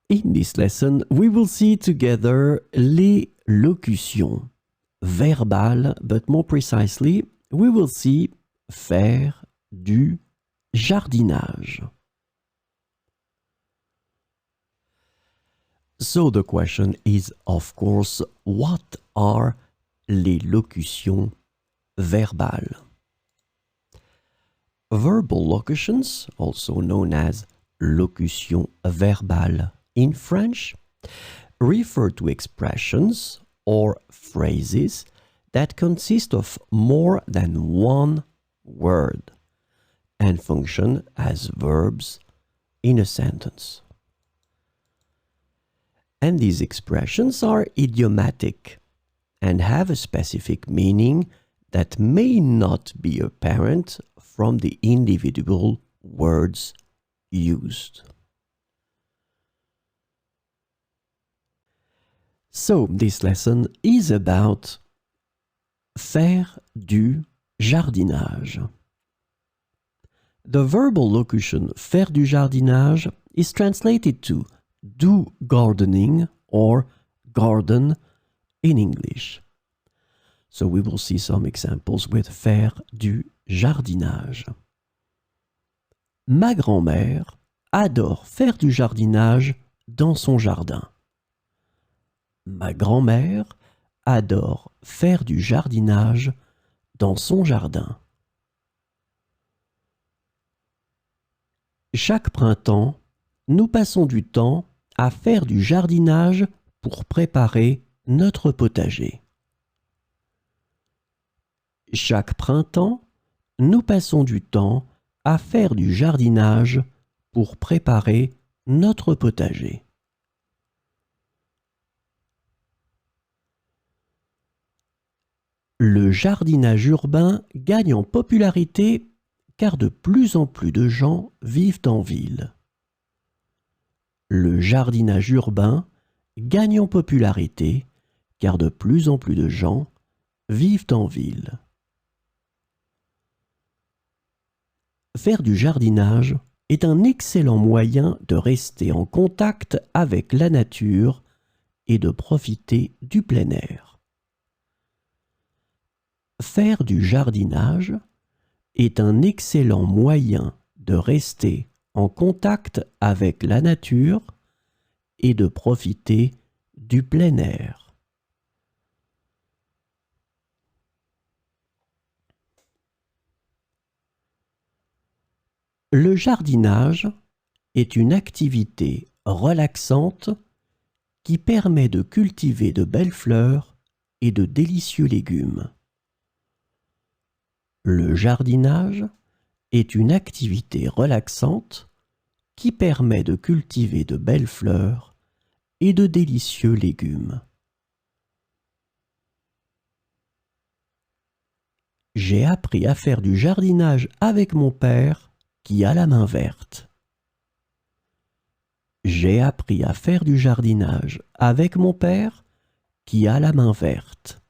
In this lesson, we will see together les locutions verbales, but more precisely, we will see faire du jardinage. So the question is, of course, what are les locutions verbales? Verbal locutions, also known as locutions verbales in French, refer to expressions or phrases that consist of more than one word and function as verbs in a sentence. And these expressions are idiomatic and have a specific meaning that may not be apparent from the individual words used. So, this lesson is about faire du jardinage. The verbal locution faire du jardinage is translated to do gardening or garden in English. So we will see some examples with faire du jardinage. Ma grand-mère adore faire du jardinage dans son jardin. Ma grand-mère adore faire du jardinage dans son jardin. Chaque printemps, nous passons du temps à faire du jardinage pour préparer notre potager. Chaque printemps, nous passons du temps à faire du jardinage pour préparer notre potager. Le jardinage urbain gagne en popularité car de plus en plus de gens vivent en ville. Le jardinage urbain gagne en popularité car de plus en plus de gens vivent en ville. Faire du jardinage est un excellent moyen de rester en contact avec la nature et de profiter du plein air. Faire du jardinage est un excellent moyen de rester en contact avec la nature et de profiter du plein air. Le jardinage est une activité relaxante qui permet de cultiver de belles fleurs et de délicieux légumes. Le jardinage est une activité relaxante qui permet de cultiver de belles fleurs et de délicieux légumes. J'ai appris à faire du jardinage avec mon père qui a la main verte. J'ai appris à faire du jardinage avec mon père qui a la main verte.